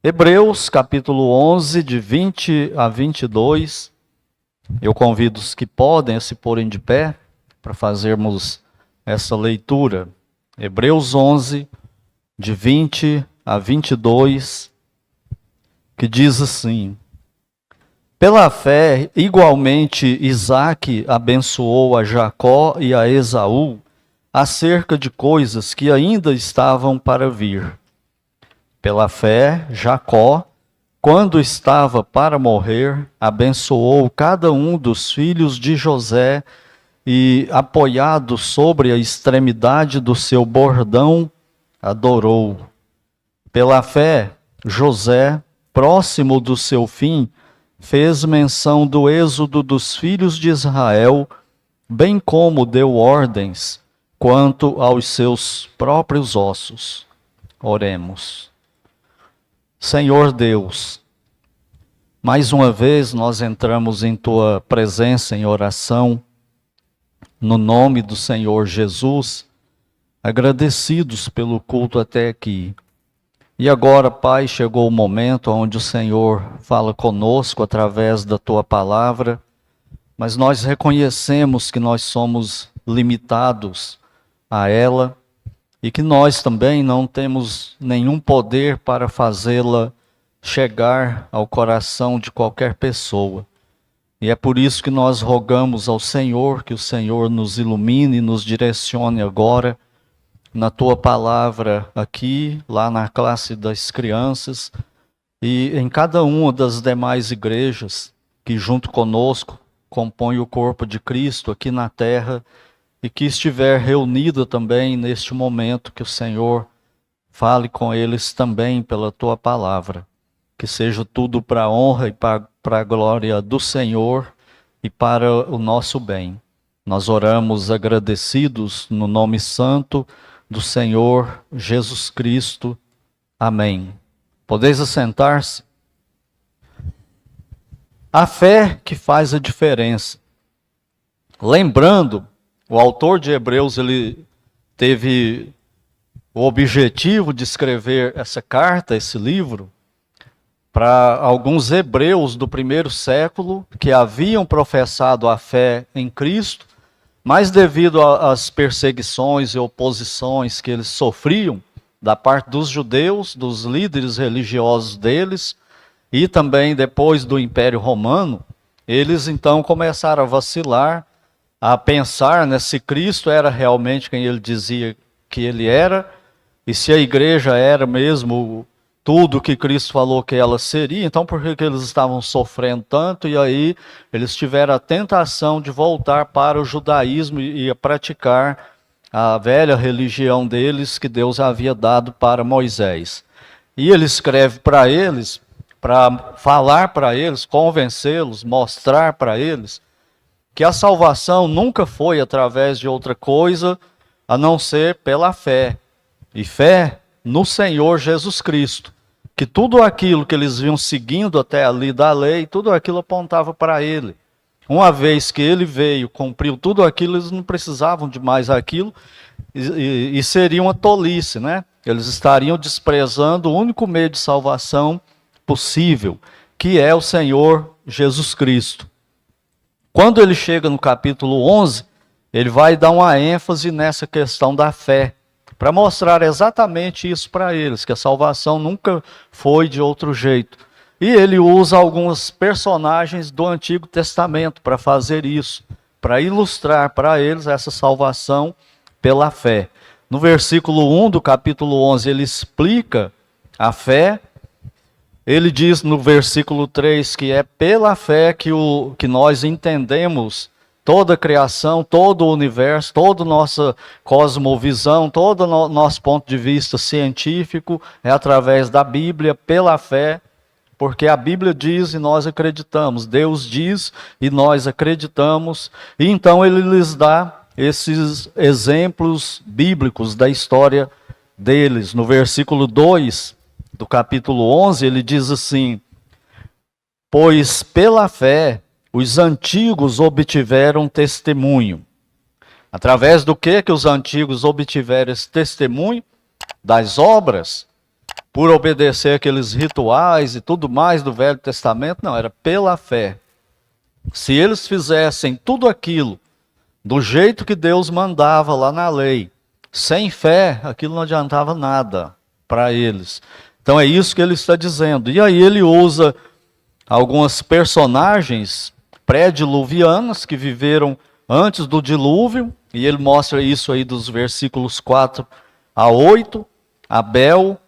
Hebreus, capítulo 11, de 20 a 22. Eu convido os que podem a se porem de pé para fazermos essa leitura. Hebreus 11, de 20 a 22, que diz assim: Pela fé, igualmente, Isaque abençoou a Jacó e a Esaú acerca de coisas que ainda estavam para vir. Pela fé, Jacó, quando estava para morrer, abençoou cada um dos filhos de José e, apoiado sobre a extremidade do seu bordão, adorou. Pela fé, José, próximo do seu fim, fez menção do êxodo dos filhos de Israel, bem como deu ordens quanto aos seus próprios ossos. Oremos. Senhor Deus, mais uma vez nós entramos em Tua presença em oração, no nome do Senhor Jesus, agradecidos pelo culto até aqui. E agora, Pai, chegou o momento onde o Senhor fala conosco através da Tua palavra, mas nós reconhecemos que nós somos limitados a ela e que nós também não temos nenhum poder para fazê-la chegar ao coração de qualquer pessoa. E é por isso que nós rogamos ao Senhor que o Senhor nos ilumine e nos direcione agora na Tua palavra aqui, lá na classe das crianças e em cada uma das demais igrejas que junto conosco compõem o corpo de Cristo aqui na terra e que estiver reunida também neste momento, que o Senhor fale com eles também pela Tua palavra. Que seja tudo para a honra e para a glória do Senhor e para o nosso bem. Nós oramos agradecidos no nome santo do Senhor Jesus Cristo. Amém. Podeis assentar-se? A fé que faz a diferença. Lembrando, o autor de Hebreus, ele teve o objetivo de escrever essa carta, esse livro, para alguns hebreus do primeiro século que haviam professado a fé em Cristo, mas devido às perseguições e oposições que eles sofriam da parte dos judeus, dos líderes religiosos deles, e também depois do Império Romano, eles então começaram a vacilar, a pensar, né, se Cristo era realmente quem ele dizia que ele era, e se a igreja era mesmo tudo que Cristo falou que ela seria, então por que eles estavam sofrendo tanto? E aí eles tiveram a tentação de voltar para o judaísmo e a praticar a velha religião deles que Deus havia dado para Moisés. E ele escreve para eles, para falar para eles, convencê-los, mostrar para eles que a salvação nunca foi através de outra coisa a não ser pela fé. E fé no Senhor Jesus Cristo. Que tudo aquilo que eles vinham seguindo até ali da lei, tudo aquilo apontava para Ele. Uma vez que Ele veio, cumpriu tudo aquilo, eles não precisavam de mais aquilo, e seria uma tolice, né? Eles estariam desprezando o único meio de salvação possível, que é o Senhor Jesus Cristo. Quando ele chega no capítulo 11, ele vai dar uma ênfase nessa questão da fé, para mostrar exatamente isso para eles, que a salvação nunca foi de outro jeito. E ele usa alguns personagens do Antigo Testamento para fazer isso, para ilustrar para eles essa salvação pela fé. No versículo 1 do capítulo 11, ele explica a fé. Ele diz no versículo 3 que é pela fé que nós entendemos toda a criação, todo o universo, toda a nossa cosmovisão, todo o nosso ponto de vista científico é através da Bíblia, pela fé, porque a Bíblia diz e nós acreditamos, Deus diz e nós acreditamos, e então ele lhes dá esses exemplos bíblicos da história deles. No versículo 2 do capítulo 11, ele diz assim: Pois pela fé os antigos obtiveram testemunho. Através do que os antigos obtiveram esse testemunho? Das obras. por obedecer aqueles rituais e tudo mais do Velho Testamento, não, era pela fé. Se eles fizessem tudo aquilo do jeito que Deus mandava lá na lei, sem fé, aquilo não adiantava nada para eles. Então é isso que ele está dizendo. E aí ele usa algumas personagens pré-diluvianas que viveram antes do dilúvio, e ele mostra isso aí dos versículos 4 a 8, Abel,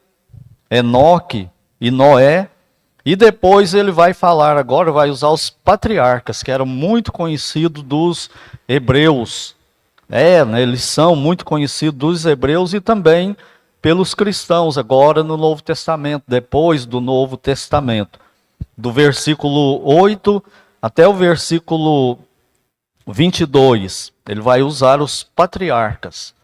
Enoque e Noé. E depois ele vai falar agora, vai usar os patriarcas, que eram muito conhecidos dos hebreus. Né, eles são muito conhecidos dos hebreus e também pelos cristãos, agora no Novo Testamento, depois do Novo Testamento. Do versículo 8 até o versículo 22, ele vai usar os patriarcas.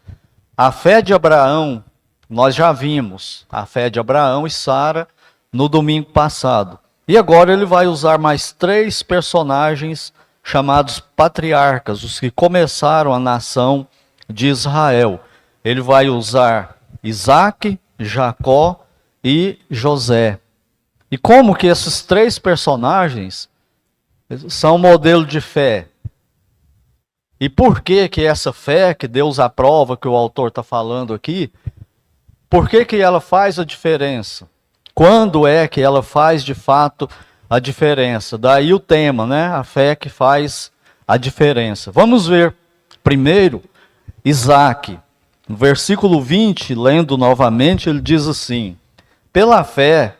A fé de Abraão, nós já vimos, a fé de Abraão e Sara no domingo passado. E agora ele vai usar mais 3 personagens chamados patriarcas, os que começaram a nação de Israel. Ele vai usar Isaque, Jacó e José. E como que esses 3 personagens são modelo de fé? E por que que essa fé que Deus aprova, que o autor está falando aqui, por que que ela faz a diferença? Quando é que ela faz de fato a diferença? Daí o tema, né? A fé que faz a diferença. Vamos ver primeiro Isaque. No versículo 20, lendo novamente, ele diz assim: pela fé,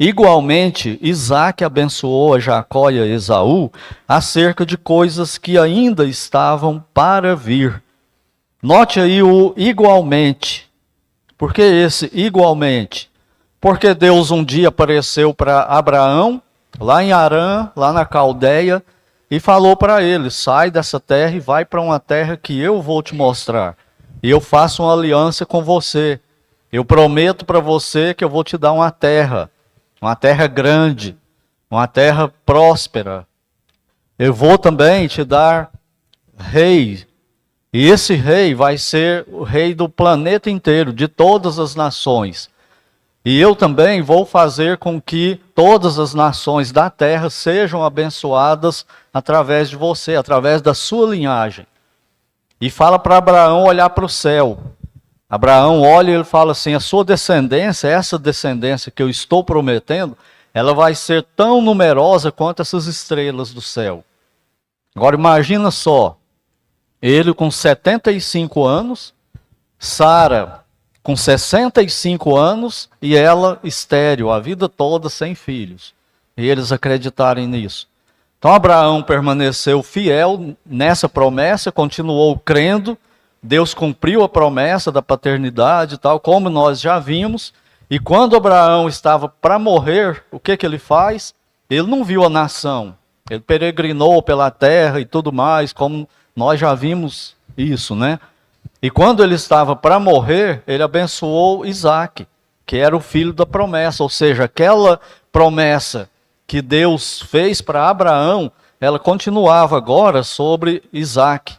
igualmente, Isaque abençoou a Jacó e a Esaú acerca de coisas que ainda estavam para vir. Note aí o igualmente. Por que esse igualmente? Porque Deus um dia apareceu para Abraão, lá em Harã, lá na Caldeia, e falou para ele: sai dessa terra e vai para uma terra que eu vou te mostrar. E eu faço uma aliança com você. Eu prometo para você que eu vou te dar uma terra grande, uma terra próspera. Eu vou também te dar rei. E esse rei vai ser o rei do planeta inteiro, de todas as nações. E eu também vou fazer com que todas as nações da terra sejam abençoadas através de você, através da sua linhagem. E fala para Abraão olhar para o céu. Abraão olha e ele fala assim: a sua descendência, essa descendência que eu estou prometendo, ela vai ser tão numerosa quanto essas estrelas do céu. Agora imagina só, ele com 75 anos, Sara com 65 anos e ela estéril, a vida toda sem filhos. E eles acreditarem nisso. Então Abraão permaneceu fiel nessa promessa, continuou crendo. Deus cumpriu a promessa da paternidade, tal como nós já vimos. E quando Abraão estava para morrer, o que ele faz? Ele não viu a nação. Ele peregrinou pela terra e tudo mais, como nós já vimos isso, né? E quando ele estava para morrer, ele abençoou Isaque, que era o filho da promessa. Ou seja, aquela promessa que Deus fez para Abraão, ela continuava agora sobre Isaque.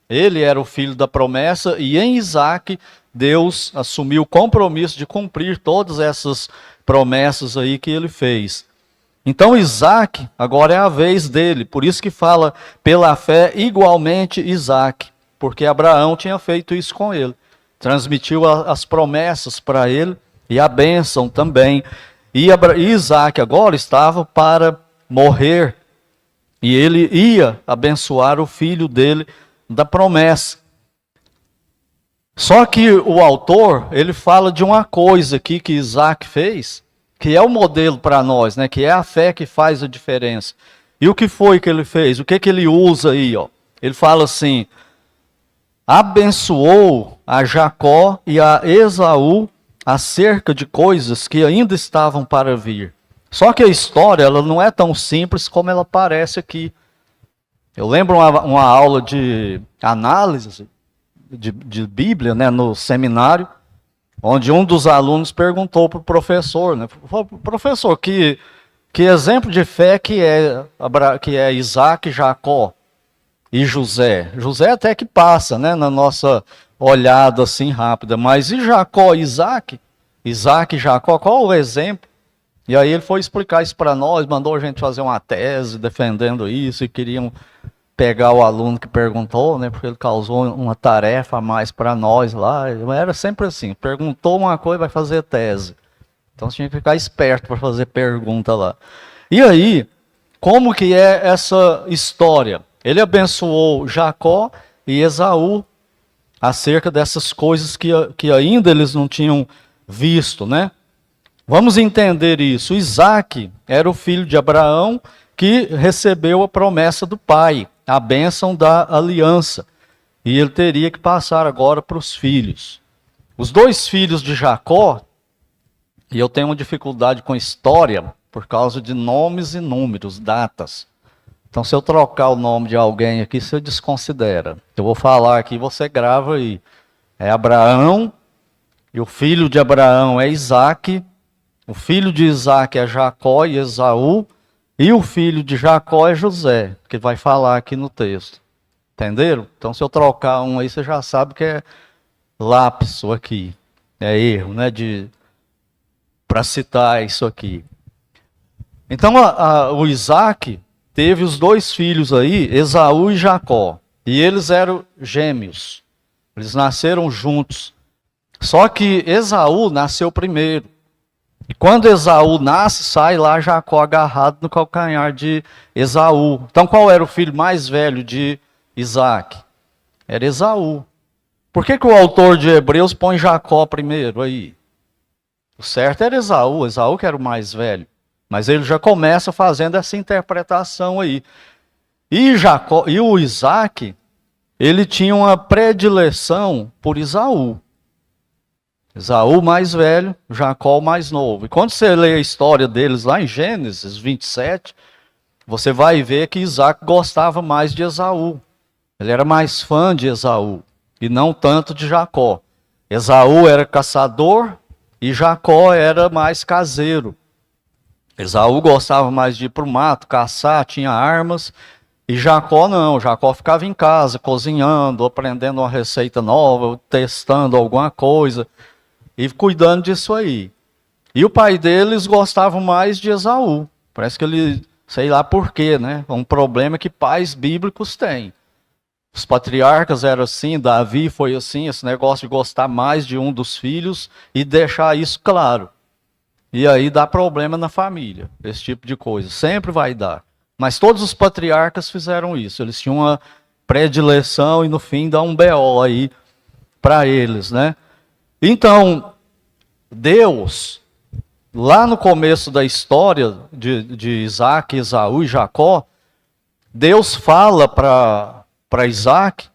Ele era o filho da promessa e em Isaque Deus assumiu o compromisso de cumprir todas essas promessas aí que ele fez. Então Isaque agora é a vez dele, por isso que fala pela fé igualmente Isaque. Porque Abraão tinha feito isso com ele. Transmitiu as promessas para ele e a bênção também. E Isaque agora estava para morrer. E ele ia abençoar o filho dele da promessa. Só que o autor, ele fala de uma coisa aqui que Isaque fez, que é o modelo para nós, né? Que é a fé que faz a diferença. E o que foi que ele fez? O que ele usa aí? Ó? Ele fala assim: abençoou a Jacó e a Esaú acerca de coisas que ainda estavam para vir. Só que a história ela não é tão simples como ela parece aqui. Eu lembro uma aula de análise de Bíblia, né, no seminário, onde um dos alunos perguntou para o professor, né, professor, que exemplo de fé que é Isaque, Jacó e José? José até que passa, né, na nossa olhada assim rápida, mas e Jacó e Isaque? Isaac e Jacó, qual o exemplo? E aí ele foi explicar isso para nós, mandou a gente fazer uma tese defendendo isso, e queriam pegar o aluno que perguntou, né, porque ele causou uma tarefa a mais para nós lá. Era sempre assim, perguntou uma coisa, vai fazer tese. Então você tinha que ficar esperto para fazer pergunta lá. E aí, como que é essa história? Ele abençoou Jacó e Esaú acerca dessas coisas que ainda eles não tinham visto, né? Vamos entender isso. Isaac era o filho de Abraão que recebeu a promessa do pai, a bênção da aliança. E ele teria que passar agora para os filhos. Os dois filhos de Jacó, e eu tenho uma dificuldade com história por causa de nomes e números, datas. Então, se eu trocar o nome de alguém aqui, você desconsidera. Eu vou falar aqui, você grava aí. É Abraão, e o filho de Abraão é Isaac, o filho de Isaac é Jacó e Esaú, e o filho de Jacó é José, que vai falar aqui no texto. Entenderam? Então, se eu trocar um aí, você já sabe que é lapso aqui. É erro, né? Para citar isso aqui. Então, o Isaac teve os dois filhos aí, Esaú e Jacó. E eles eram gêmeos. Eles nasceram juntos. Só que Esaú nasceu primeiro. E quando Esaú nasce, sai lá Jacó agarrado no calcanhar de Esaú. Então qual era o filho mais velho de Isaac? Era Esaú. Por que o autor de Hebreus põe Jacó primeiro aí? O certo era Esaú, Esaú que era o mais velho. Mas ele já começa fazendo essa interpretação aí. E o Isaac, ele tinha uma predileção por Esaú. Esaú mais velho, Jacó mais novo. E quando você lê a história deles lá em Gênesis 27, você vai ver que Isaac gostava mais de Esaú. Ele era mais fã de Esaú e não tanto de Jacó. Esaú era caçador e Jacó era mais caseiro. Esaú gostava mais de ir para o mato, caçar, tinha armas. E Jacó não, Jacó ficava em casa, cozinhando, aprendendo uma receita nova, testando alguma coisa e cuidando disso aí. E o pai deles gostava mais de Esaú. Parece que ele, sei lá por quê, né? É um problema que pais bíblicos têm. Os patriarcas eram assim, Davi foi assim, esse negócio de gostar mais de um dos filhos e deixar isso claro. E aí dá problema na família, esse tipo de coisa. Sempre vai dar. Mas todos os patriarcas fizeram isso. Eles tinham uma predileção e no fim dá um BO aí para eles, né? Então, Deus, lá no começo da história de Isaac, Esaú e Jacó, Deus fala para Isaac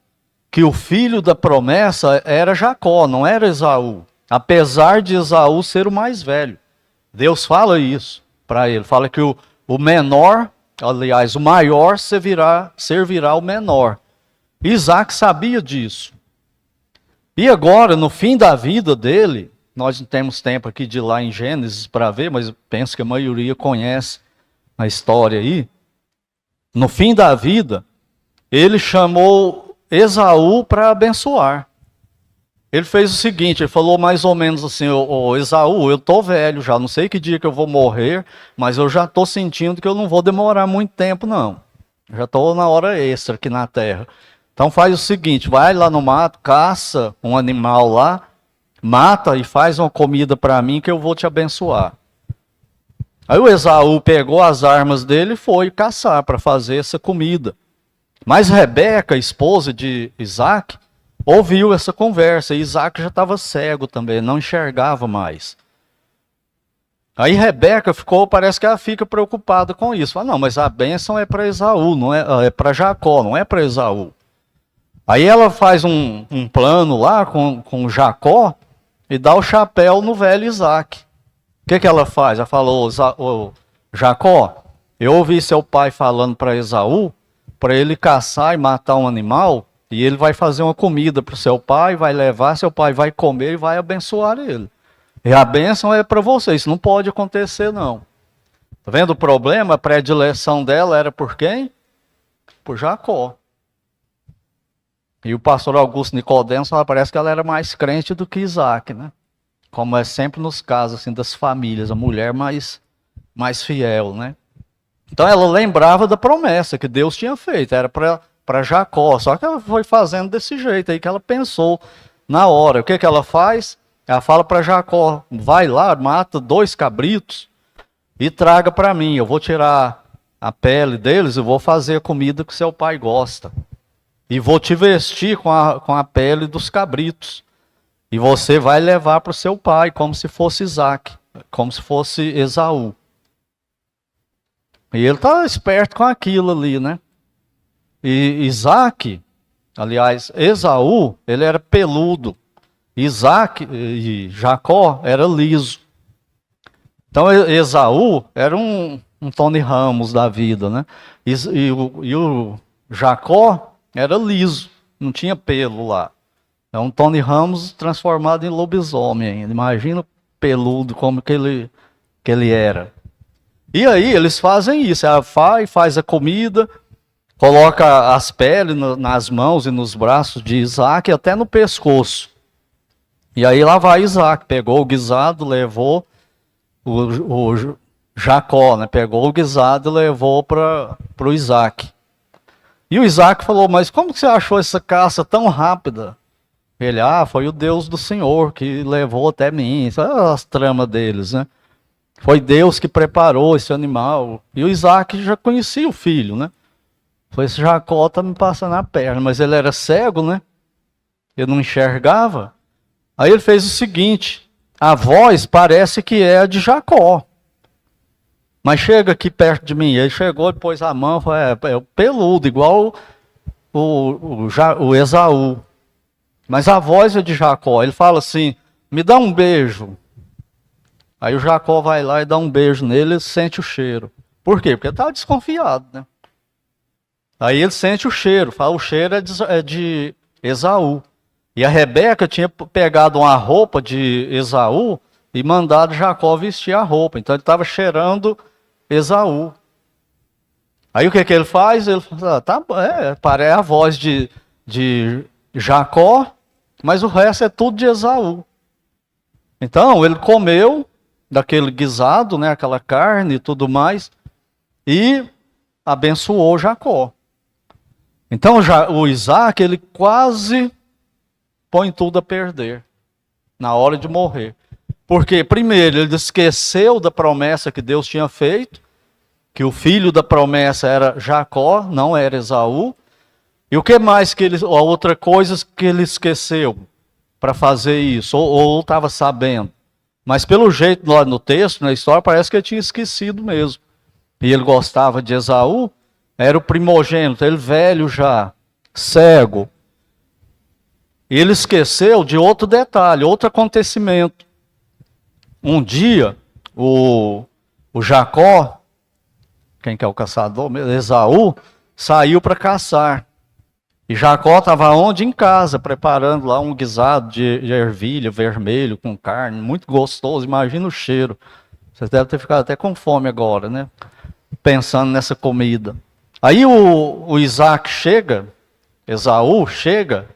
que o filho da promessa era Jacó, não era Esaú. Apesar de Esaú ser o mais velho. Deus fala isso para ele. Fala que o menor, aliás, o maior servirá o menor. Isaac sabia disso. E agora, no fim da vida dele, nós não temos tempo aqui de ir lá em Gênesis para ver, mas eu penso que a maioria conhece a história aí. No fim da vida, ele chamou Esaú para abençoar. Ele fez o seguinte, ele falou mais ou menos assim, ô Esaú, eu estou velho já, não sei que dia que eu vou morrer, mas eu já estou sentindo que eu não vou demorar muito tempo não. Já estou na hora extra aqui na terra. Então faz o seguinte, vai lá no mato, caça um animal lá, mata e faz uma comida para mim que eu vou te abençoar. Aí o Esaú pegou as armas dele e foi caçar para fazer essa comida. Mas Rebeca, esposa de Isaac, ouviu essa conversa, e Isaac já estava cego também, não enxergava mais. Aí Rebeca parece que ela fica preocupada com isso. Fala, não, mas a bênção é para Esaú, não é para Jacó, não é para Esaú. Aí ela faz um plano lá com Jacó e dá o chapéu no velho Isaac. O que ela faz? Ela falou, Jacó, eu ouvi seu pai falando para Esaú, para ele caçar e matar um animal, e ele vai fazer uma comida para o seu pai, vai levar, seu pai vai comer e vai abençoar ele. E a bênção é para você, isso não pode acontecer não. Tá vendo o problema? A predileção dela era por quem? Por Jacó. E o pastor Augusto Nicodemos parece que ela era mais crente do que Isaac, né? como é sempre nos casos assim, das famílias, a mulher mais fiel, né? Então ela lembrava da promessa que Deus tinha feito, era para Jacó, só que ela foi fazendo desse jeito aí que ela pensou na hora. O que que ela faz? Ela fala para Jacó, vai lá, mata 2 cabritos e traga para mim, eu vou tirar a pele deles e vou fazer a comida que seu pai gosta. E vou te vestir com a pele dos cabritos. E você vai levar para o seu pai, como se fosse Isaac, como se fosse Esaú. E ele está esperto com aquilo ali, né? E Isaac, aliás, Esaú, ele era peludo. Isaac e Jacó era liso. Então Esaú era um Tony Ramos da vida, né? E o Jacó era liso, não tinha pelo lá. É um Tony Ramos transformado em lobisomem ainda. Imagina o peludo como que ele era. E aí eles fazem isso, ela faz a comida, coloca as peles nas mãos e nos braços de Isaac, até no pescoço. E aí lá vai Isaac, pegou o guisado, levou o Jacó, né? Pegou o guisado e levou para o Isaac. E o Isaac falou, mas como que você achou essa caça tão rápida? Ele, foi o Deus do Senhor que levou até mim. Isso é as tramas deles, né? Foi Deus que preparou esse animal. E o Isaac já conhecia o filho, né? Foi esse Jacó tá me passando a perna, mas ele era cego, né? Ele não enxergava. Aí ele fez o seguinte, a voz parece que é a de Jacó. Mas chega aqui perto de mim. Ele chegou e pôs a mão, falou, é peludo, igual o Esaú. Mas a voz é de Jacó. Ele fala assim, me dá um beijo. Aí o Jacó vai lá e dá um beijo nele e sente o cheiro. Por quê? Porque ele estava desconfiado, né? Aí ele sente o cheiro. Fala, o cheiro é de Esaú. E a Rebeca tinha pegado uma roupa de Esaú e mandado Jacó vestir a roupa. Então ele estava cheirando Esaú. Aí o que ele faz? Ele fala, parece a voz de Jacó, mas o resto é tudo de Esaú. Então ele comeu daquele guisado, né, aquela carne e tudo mais, e abençoou Jacó. Então o Isaac, ele quase põe tudo a perder na hora de morrer. Porque, primeiro, ele esqueceu da promessa que Deus tinha feito, que o filho da promessa era Jacó, não era Esaú. E o que mais a outra coisa que ele esqueceu para fazer isso, ou estava sabendo. Mas pelo jeito lá no texto, na história, parece que ele tinha esquecido mesmo. E ele gostava de Esaú, era o primogênito, ele velho já, cego. E ele esqueceu de outro detalhe, outro acontecimento. Um dia, o Jacó, quem que é o caçador? Esaú, saiu para caçar. E Jacó estava onde? Em casa, preparando lá um guisado de ervilha vermelho com carne, muito gostoso, imagina o cheiro. Vocês devem ter ficado até com fome agora, né? Pensando nessa comida. Aí o Isaac chega, Esaú chega,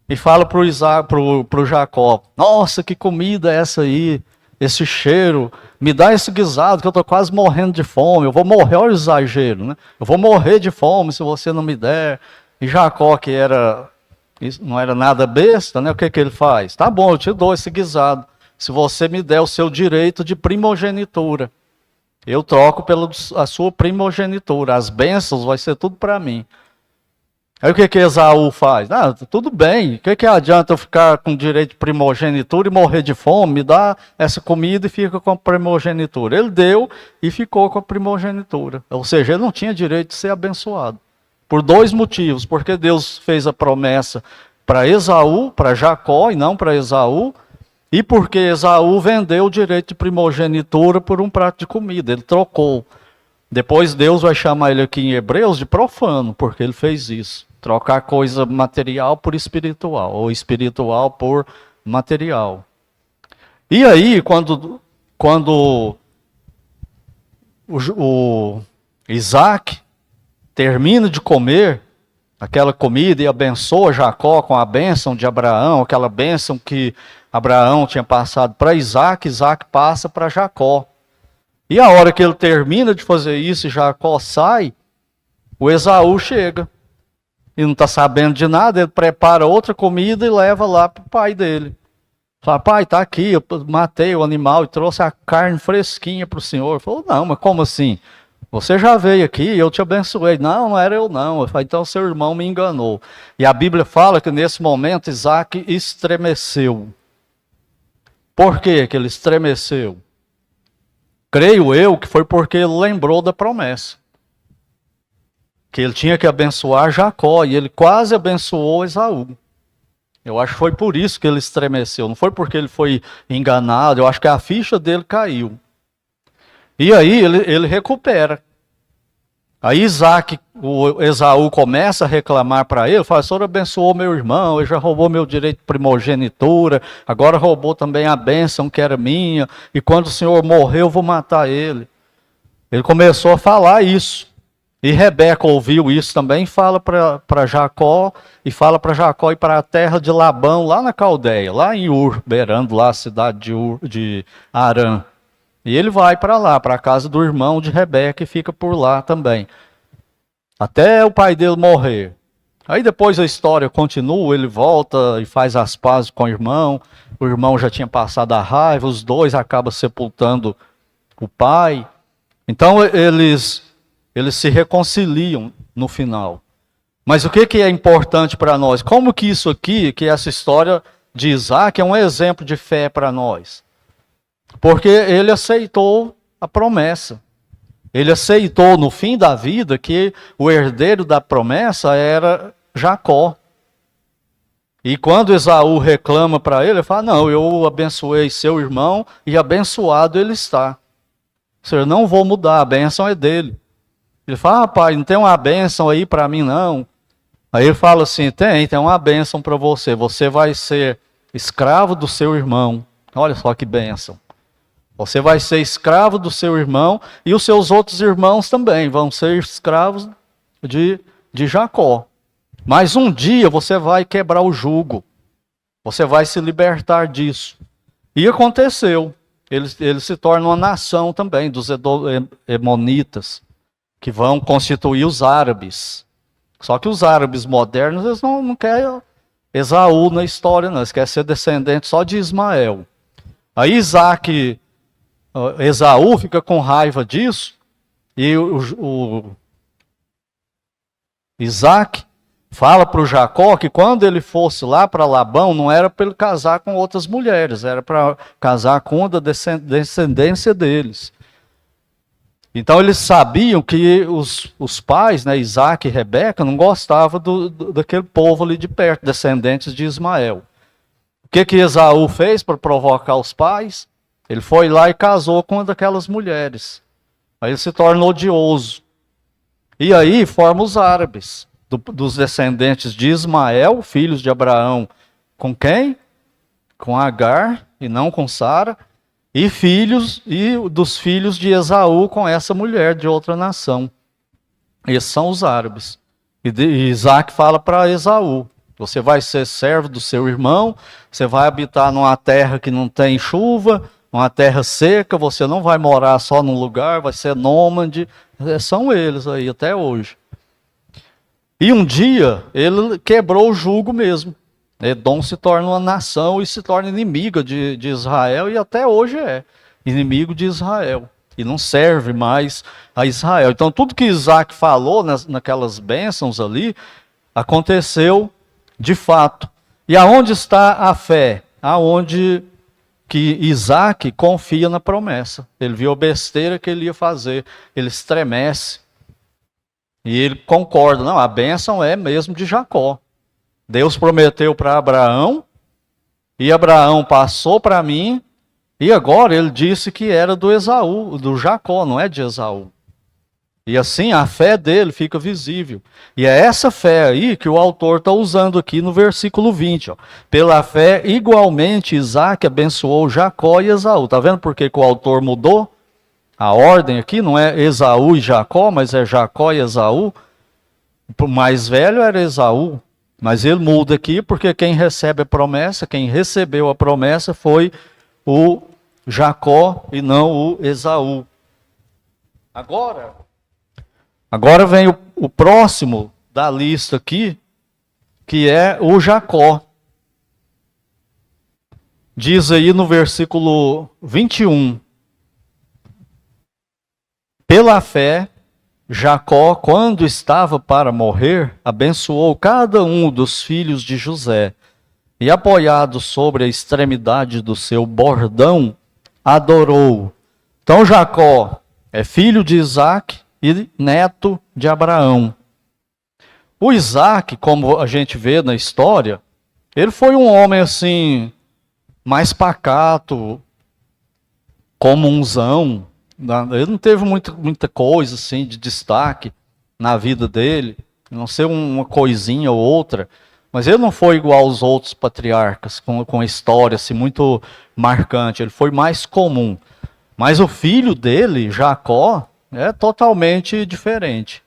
e fala pro Jacó, nossa, que comida é essa aí? Esse cheiro, me dá esse guisado que eu estou quase morrendo de fome, eu vou morrer, olha o exagero, né? Eu vou morrer de fome se você não me der. E Jacó, que não era nada besta, né? O que ele faz? Tá bom, eu te dou esse guisado, se você me der o seu direito de primogenitura. Eu troco pela a sua primogenitura, as bênçãos vai ser tudo para mim. Aí o que Esaú faz? Tudo bem, o que adianta eu ficar com direito de primogenitura e morrer de fome? Me dá essa comida e fica com a primogenitura. Ele deu e ficou com a primogenitura. Ou seja, ele não tinha direito de ser abençoado. Por 2 motivos. Porque Deus fez a promessa para Esaú, para Jacó e não para Esaú. E porque Esaú vendeu o direito de primogenitura por um prato de comida. Ele trocou. Depois Deus vai chamar ele aqui em Hebreus de profano, porque ele fez isso. Trocar coisa material por espiritual, ou espiritual por material. E aí, quando o Isaac termina de comer aquela comida e abençoa Jacó com a bênção de Abraão, aquela bênção que Abraão tinha passado para Isaac, Isaac passa para Jacó. E a hora que ele termina de fazer isso e Jacó sai, o Esaú chega. E não está sabendo de nada, ele prepara outra comida e leva lá para o pai dele. Fala, pai, está aqui, eu matei o animal e trouxe a carne fresquinha para o senhor. Ele falou, não, mas como assim? Você já veio aqui, eu te abençoei. Não, não era eu não. Eu falei, então seu irmão me enganou. E a Bíblia fala que nesse momento Isaac estremeceu. Por que ele estremeceu? Creio eu que foi porque ele lembrou da promessa. Que ele tinha que abençoar Jacó, e ele quase abençoou Esaú. Eu acho que foi por isso que ele estremeceu, não foi porque ele foi enganado, eu acho que a ficha dele caiu. E aí ele recupera. Aí o Esaú começa a reclamar para ele, fala, o senhor abençoou meu irmão, ele já roubou meu direito de primogenitura, agora roubou também a bênção que era minha, e quando o senhor morrer eu vou matar ele. Ele começou a falar isso. E Rebeca ouviu isso também e fala para Jacó, e fala para Jacó ir para a terra de Labão, lá na Caldeia, lá em Ur, beirando lá a cidade de Harã. E ele vai para lá, para a casa do irmão de Rebeca, e fica por lá também. Até o pai dele morrer. Aí depois a história continua, ele volta e faz as pazes com o irmão já tinha passado a raiva, os dois acabam sepultando o pai. Então eles se reconciliam no final. Mas o que é importante para nós? Como que isso aqui, que essa história de Isaac é um exemplo de fé para nós? Porque ele aceitou a promessa. Ele aceitou no fim da vida que o herdeiro da promessa era Jacó. E quando Esaú reclama para ele, ele fala, não, eu abençoei seu irmão e abençoado ele está. Ou seja, eu não vou mudar, a bênção é dele. Ele fala, pai, não tem uma bênção aí para mim não. Aí ele fala assim, tem uma bênção para você. Você vai ser escravo do seu irmão. Olha só que bênção. Você vai ser escravo do seu irmão e os seus outros irmãos também vão ser escravos de Jacó. Mas um dia você vai quebrar o jugo. Você vai se libertar disso. E aconteceu. Ele se torna uma nação também dos Emonitas, que vão constituir os árabes. Só que os árabes modernos, eles não querem Esaú na história, não. Eles querem ser descendentes só de Ismael. Aí Esaú fica com raiva disso, e o Isaac fala para o Jacó que quando ele fosse lá para Labão, não era para ele casar com outras mulheres, era para casar com uma da descendência deles. Então eles sabiam que os pais, né, Isaac e Rebeca, não gostavam daquele povo ali de perto, descendentes de Ismael. O que Esaú fez para provocar os pais? Ele foi lá e casou com uma daquelas mulheres. Aí ele se torna odioso. E aí forma os árabes, dos descendentes de Ismael, filhos de Abraão. Com quem? Com Agar e não com Sara. E dos filhos de Esaú com essa mulher de outra nação. Esses são os árabes. E Isaac fala para Esaú, você vai ser servo do seu irmão, você vai habitar numa terra que não tem chuva, uma terra seca, você não vai morar só num lugar, vai ser nômade. São eles aí até hoje. E um dia ele quebrou o jugo mesmo. Edom se torna uma nação e se torna inimiga de Israel, e até hoje é inimigo de Israel. E não serve mais a Israel. Então tudo que Isaac falou naquelas bênçãos ali, aconteceu de fato. E aonde está a fé? Aonde que Isaac confia na promessa. Ele viu a besteira que ele ia fazer, ele estremece. E ele concorda, não, a bênção é mesmo de Jacó. Deus prometeu para Abraão, e Abraão passou para mim, e agora ele disse que era do Esaú, do Jacó, não é de Esaú. E assim a fé dele fica visível. E é essa fé aí que o autor está usando aqui no versículo 20. Ó. Pela fé, igualmente, Isaac abençoou Jacó e Esaú. Está vendo por que o autor mudou? A ordem aqui não é Esaú e Jacó, mas é Jacó e Esaú. O mais velho era Esaú. Mas ele muda aqui porque quem recebe a promessa, quem recebeu a promessa foi o Jacó e não o Esaú. Agora vem o próximo da lista aqui, que é o Jacó. Diz aí no versículo 21. Pela fé, Jacó, quando estava para morrer, abençoou cada um dos filhos de José, e apoiado sobre a extremidade do seu bordão, adorou. Então Jacó é filho de Isaac e neto de Abraão. O Isaac, como a gente vê na história, ele foi um homem assim, mais pacato, comunzão. Ele não teve muita coisa assim de destaque na vida dele, a não ser uma coisinha ou outra, mas ele não foi igual aos outros patriarcas, com história assim, muito marcante, ele foi mais comum. Mas o filho dele, Jacó, é totalmente diferente.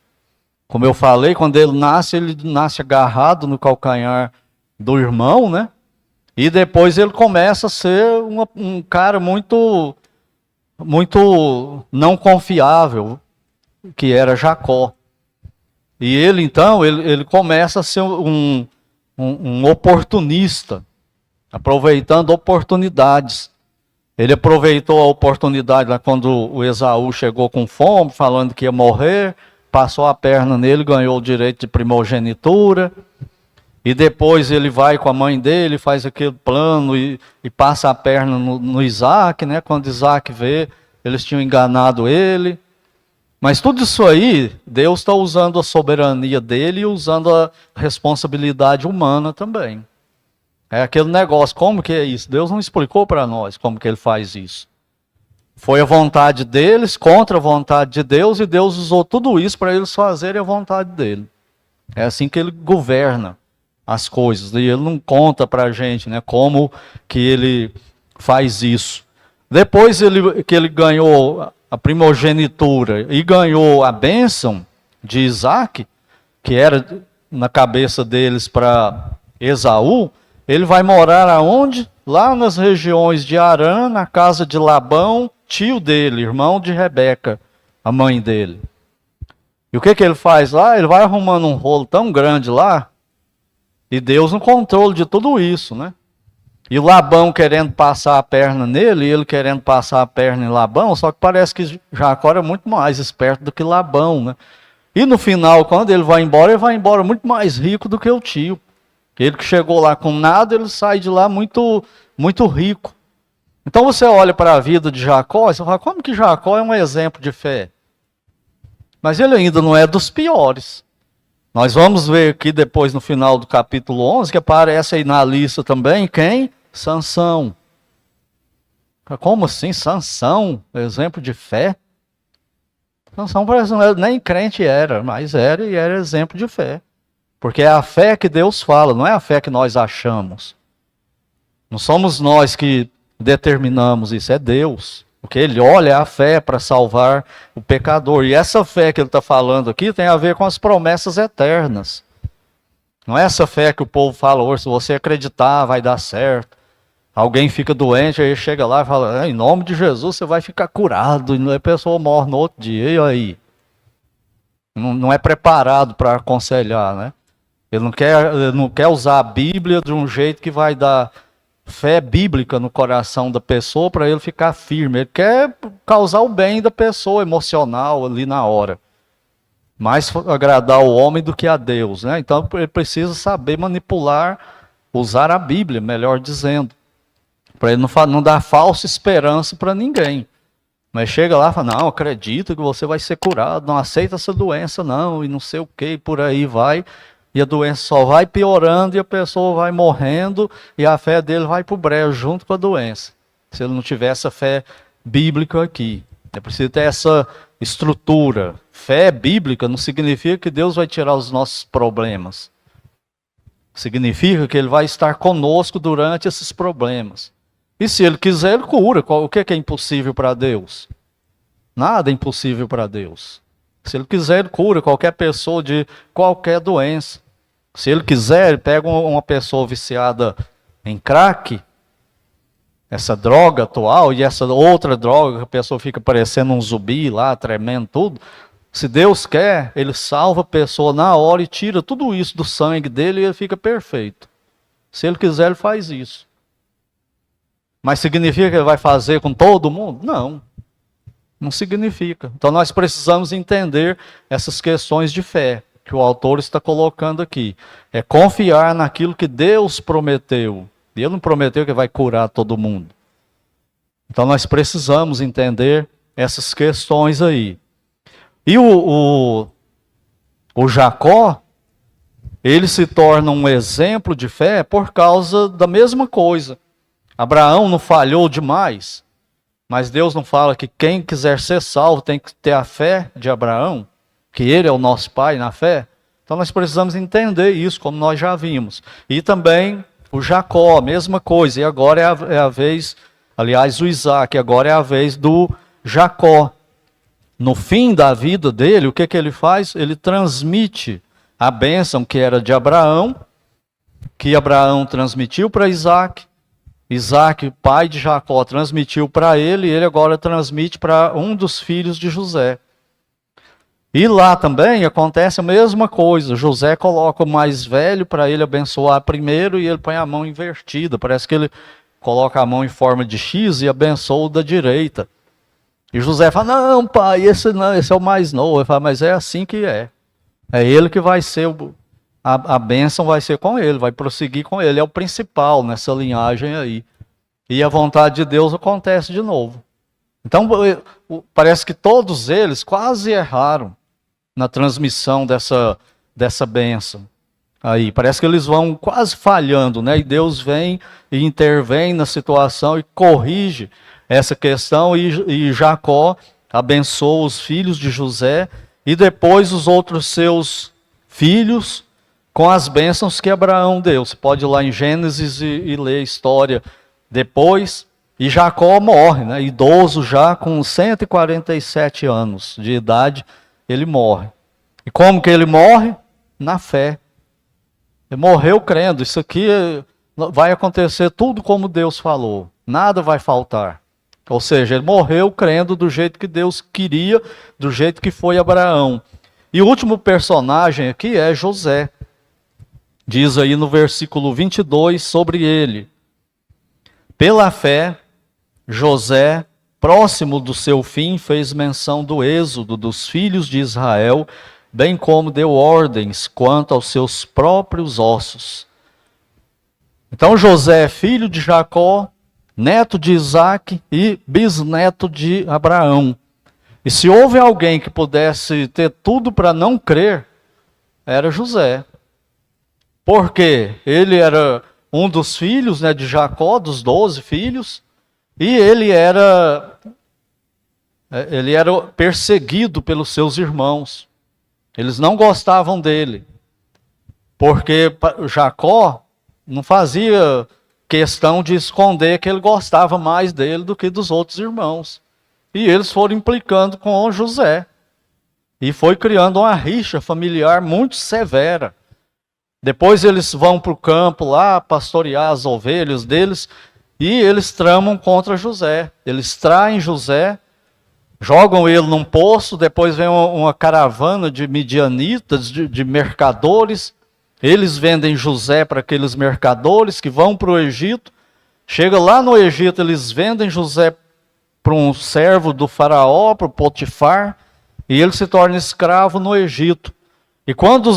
Como eu falei, quando ele nasce agarrado no calcanhar do irmão, né? E depois ele começa a ser um cara muito não confiável, que era Jacó. E ele, então, ele começa a ser um oportunista, aproveitando oportunidades. Ele aproveitou a oportunidade lá quando o Esaú chegou com fome, falando que ia morrer, passou a perna nele, ganhou o direito de primogenitura. E depois ele vai com a mãe dele, faz aquele plano e passa a perna no Isaac, né? Quando Isaac vê, eles tinham enganado ele. Mas tudo isso aí, Deus está usando a soberania dele e usando a responsabilidade humana também. É aquele negócio, como que é isso? Deus não explicou para nós como que ele faz isso. Foi a vontade deles contra a vontade de Deus e Deus usou tudo isso para eles fazerem a vontade dele. É assim que ele governa as coisas, e ele não conta para a gente, né, como que ele faz isso. Depois que ele ganhou a primogenitura e ganhou a bênção de Isaac, que era na cabeça deles para Esaú, ele vai morar aonde? Lá nas regiões de Harã, na casa de Labão, tio dele, irmão de Rebeca, a mãe dele. E o que ele faz lá? Ele vai arrumando um rolo tão grande lá, e Deus no controle de tudo isso, né? E o Labão querendo passar a perna nele, e ele querendo passar a perna em Labão, só que parece que Jacó era muito mais esperto do que Labão, né? E no final, quando ele vai embora muito mais rico do que o tio. Ele que chegou lá com nada, ele sai de lá muito, muito rico. Então você olha para a vida de Jacó e você fala, como que Jacó é um exemplo de fé? Mas ele ainda não é dos piores. Nós vamos ver aqui depois no final do capítulo 11, que aparece aí na lista também, quem? Sansão. Como assim? Sansão? Exemplo de fé? Sansão parece nem crente era, mas era e era exemplo de fé. Porque é a fé que Deus fala, não é a fé que nós achamos. Não somos nós que determinamos isso, é Deus. O que ele olha é a fé para salvar o pecador. E essa fé que ele está falando aqui tem a ver com as promessas eternas. Não é essa fé que o povo fala hoje, se você acreditar vai dar certo. Alguém fica doente, aí chega lá e fala, em nome de Jesus você vai ficar curado. E a pessoa morre no outro dia, e aí? Não é preparado para aconselhar, né? Ele não quer usar a Bíblia de um jeito que vai dar fé bíblica no coração da pessoa para ele ficar firme. Ele quer causar o bem da pessoa, emocional, ali na hora. Mais agradar o homem do que a Deus, né? Então ele precisa saber manipular, usar a Bíblia, melhor dizendo. Para ele não dar falsa esperança para ninguém. Mas chega lá e fala, não, acredita que você vai ser curado, não aceita essa doença não, e não sei o que, e por aí vai. E a doença só vai piorando e a pessoa vai morrendo e a fé dele vai para o brejo junto com a doença. Se ele não tiver essa fé bíblica aqui. É preciso ter essa estrutura. Fé bíblica não significa que Deus vai tirar os nossos problemas. Significa que ele vai estar conosco durante esses problemas. E se ele quiser, ele cura. O que é impossível para Deus? Nada é impossível para Deus. Se ele quiser, ele cura qualquer pessoa de qualquer doença. Se ele quiser, ele pega uma pessoa viciada em crack, essa droga atual, e essa outra droga, que a pessoa fica parecendo um zumbi lá, tremendo tudo. Se Deus quer, ele salva a pessoa na hora e tira tudo isso do sangue dele e ele fica perfeito. Se ele quiser, ele faz isso. Mas significa que ele vai fazer com todo mundo? Não. Não significa. Então nós precisamos entender essas questões de fé que o autor está colocando aqui. É confiar naquilo que Deus prometeu. E ele não prometeu que vai curar todo mundo. Então nós precisamos entender essas questões aí. E o Jacó, ele se torna um exemplo de fé por causa da mesma coisa. Abraão não falhou demais, mas Deus não fala que quem quiser ser salvo tem que ter a fé de Abraão, que ele é o nosso pai na fé. Então nós precisamos entender isso, como nós já vimos. E também o Jacó, a mesma coisa. E agora é a vez, aliás, o Isaac, agora é a vez do Jacó. No fim da vida dele, o que ele faz? Ele transmite a bênção que era de Abraão, que Abraão transmitiu para Isaac. Isaac, pai de Jacó, transmitiu para ele, e ele agora transmite para um dos filhos de José. E lá também acontece a mesma coisa. José coloca o mais velho para ele abençoar primeiro e ele põe a mão invertida. Parece que ele coloca a mão em forma de X e abençoa o da direita. E José fala, não pai, esse é o mais novo. Ele fala, mas é assim que é. É ele que vai ser, a bênção vai ser com ele, vai prosseguir com ele. É o principal nessa linhagem aí. E a vontade de Deus acontece de novo. Então parece que todos eles quase erraram na transmissão dessa bênção. Aí, parece que eles vão quase falhando, né? E Deus vem e intervém na situação e corrige essa questão, e Jacó abençoa os filhos de José e depois os outros seus filhos com as bênçãos que Abraão deu. Você pode ir lá em Gênesis e ler a história depois. E Jacó morre, né? Idoso já, com 147 anos de idade, ele morre. E como que ele morre? Na fé. Ele morreu crendo. Isso aqui vai acontecer tudo como Deus falou. Nada vai faltar. Ou seja, ele morreu crendo do jeito que Deus queria, do jeito que foi Abraão. E o último personagem aqui é José. Diz aí no versículo 22 sobre ele. Pela fé, José, próximo do seu fim, fez menção do êxodo dos filhos de Israel, bem como deu ordens quanto aos seus próprios ossos. Então José é filho de Jacó, neto de Isaac e bisneto de Abraão. E se houve alguém que pudesse ter tudo para não crer, era José. Porque ele era um dos filhos, né, de Jacó, dos 12 filhos, e ele era perseguido pelos seus irmãos. Eles não gostavam dele, porque Jacó não fazia questão de esconder que ele gostava mais dele do que dos outros irmãos. E eles foram implicando com José. E foi criando uma rixa familiar muito severa. Depois eles vão para o campo lá pastorear as ovelhas deles e eles tramam contra José. Eles traem José, jogam ele num poço, depois vem uma caravana de midianitas, de mercadores. Eles vendem José para aqueles mercadores que vão para o Egito. Chega lá no Egito, eles vendem José para um servo do faraó, para o Potifar, e ele se torna escravo no Egito. E quando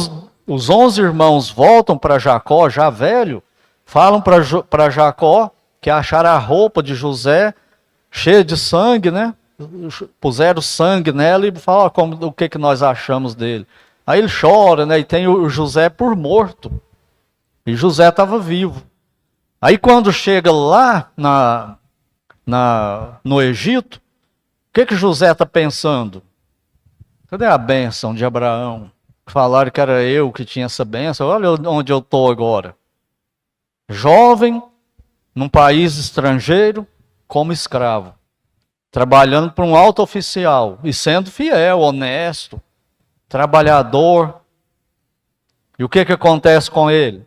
os 11 irmãos voltam para Jacó, já velho, falam para Jacó que acharam a roupa de José cheia de sangue, né? Puseram sangue nela e falam o que nós achamos dele. Aí ele chora, né? E tem o José por morto. E José estava vivo. Aí quando chega lá no Egito, o que José está pensando? Cadê a bênção de Abraão? Falaram que era eu que tinha essa bênção. Olha onde eu estou agora. Jovem, num país estrangeiro, como escravo. Trabalhando para um alto oficial. E sendo fiel, honesto, trabalhador. E o que acontece com ele?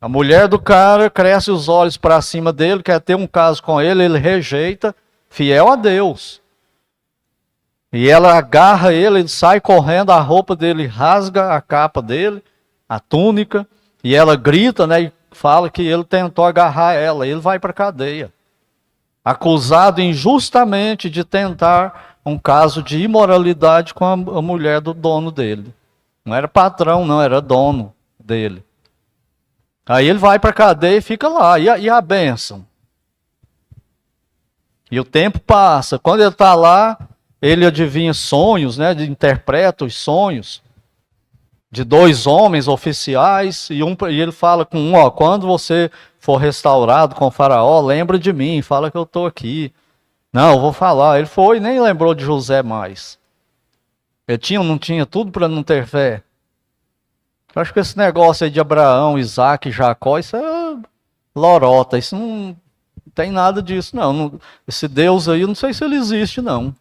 A mulher do cara cresce os olhos para cima dele, quer ter um caso com ele, ele rejeita, fiel a Deus. E ela agarra ele sai correndo, a roupa dele rasga a capa dele, a túnica, e ela grita, né, e fala que ele tentou agarrar ela, ele vai para a cadeia. Acusado injustamente de tentar um caso de imoralidade com a mulher do dono dele. Não era patrão, não, era dono dele. Aí ele vai para a cadeia e fica lá. E a bênção? E o tempo passa. Quando ele está lá, ele adivinha sonhos, né? Interpreta os sonhos de dois homens oficiais. E ele fala com um, quando você for restaurado com o faraó, lembra de mim, fala que eu estou aqui. Não, eu vou falar. Ele foi e nem lembrou de José mais. Ele tinha ou não tinha tudo para não ter fé? Eu acho que esse negócio aí de Abraão, Isaac e Jacó, isso é lorota, isso não tem nada disso, não. Esse Deus aí, eu não sei se ele existe, não.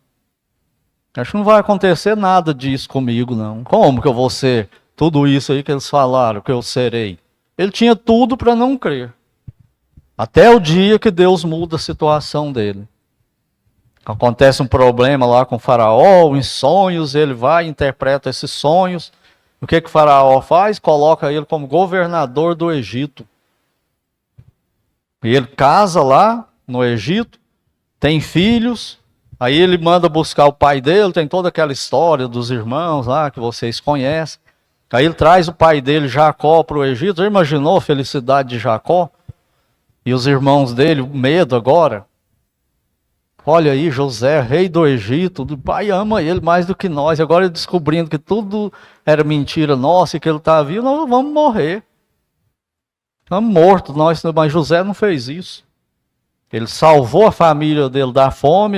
Acho que não vai acontecer nada disso comigo, não. Como que eu vou ser tudo isso aí que eles falaram, que eu serei? Ele tinha tudo para não crer. Até o dia que Deus muda a situação dele. Acontece um problema lá com o faraó, em sonhos, ele vai e interpreta esses sonhos. O que o faraó faz? Coloca ele como governador do Egito. E ele casa lá no Egito, tem filhos, aí ele manda buscar o pai dele, tem toda aquela história dos irmãos lá que vocês conhecem. Aí ele traz o pai dele, Jacó, para o Egito. Já imaginou a felicidade de Jacó? E os irmãos dele, medo agora? Olha aí, José, rei do Egito, o pai ama ele mais do que nós. Agora ele descobrindo que tudo era mentira nossa e que ele está vivo, nós vamos morrer. Estamos mortos, mas José não fez isso. Ele salvou a família dele da fome,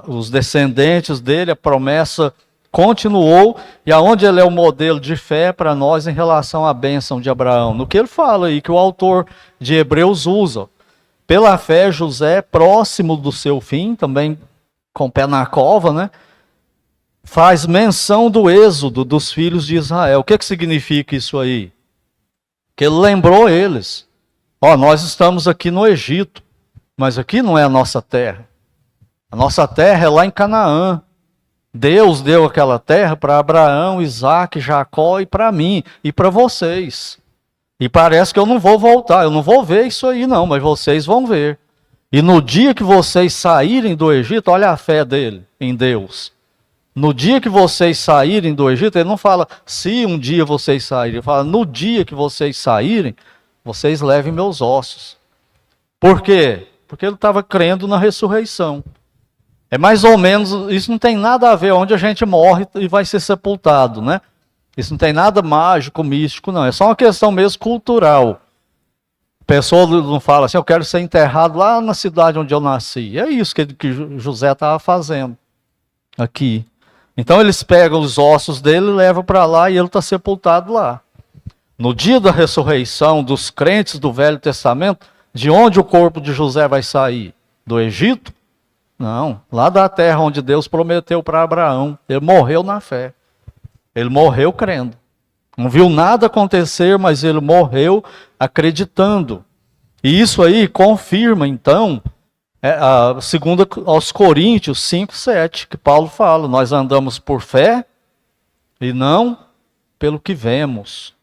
os descendentes dele, a promessa continuou. E aonde ele é o modelo de fé para nós em relação à bênção de Abraão? No que ele fala aí, que o autor de Hebreus usa. Pela fé, José, próximo do seu fim, também com o pé na cova, né? Faz menção do êxodo dos filhos de Israel. O que significa isso aí? Que ele lembrou eles. Nós estamos aqui no Egito, mas aqui não é a nossa terra. A nossa terra é lá em Canaã. Deus deu aquela terra para Abraão, Isaac, Jacó e para mim e para vocês. E parece que eu não vou voltar, eu não vou ver isso aí não, mas vocês vão ver. E no dia que vocês saírem do Egito, olha a fé dele em Deus. No dia que vocês saírem do Egito, ele não fala se um dia vocês saírem, ele fala no dia que vocês saírem, vocês levem meus ossos. Por quê? Porque ele estava crendo na ressurreição. É mais ou menos, isso não tem nada a ver onde a gente morre e vai ser sepultado, né? Isso não tem nada mágico, místico, não. É só uma questão mesmo cultural. A pessoa não fala assim, eu quero ser enterrado lá na cidade onde eu nasci. É isso que José estava fazendo aqui. Então eles pegam os ossos dele, levam para lá e ele está sepultado lá. No dia da ressurreição dos crentes do Velho Testamento, de onde o corpo de José vai sair? Do Egito? Não, lá da terra onde Deus prometeu para Abraão. Ele morreu na fé. Ele morreu crendo. Não viu nada acontecer, mas ele morreu acreditando. E isso aí confirma, então, segundo aos Coríntios 5:7, que Paulo fala, nós andamos por fé e não pelo que vemos.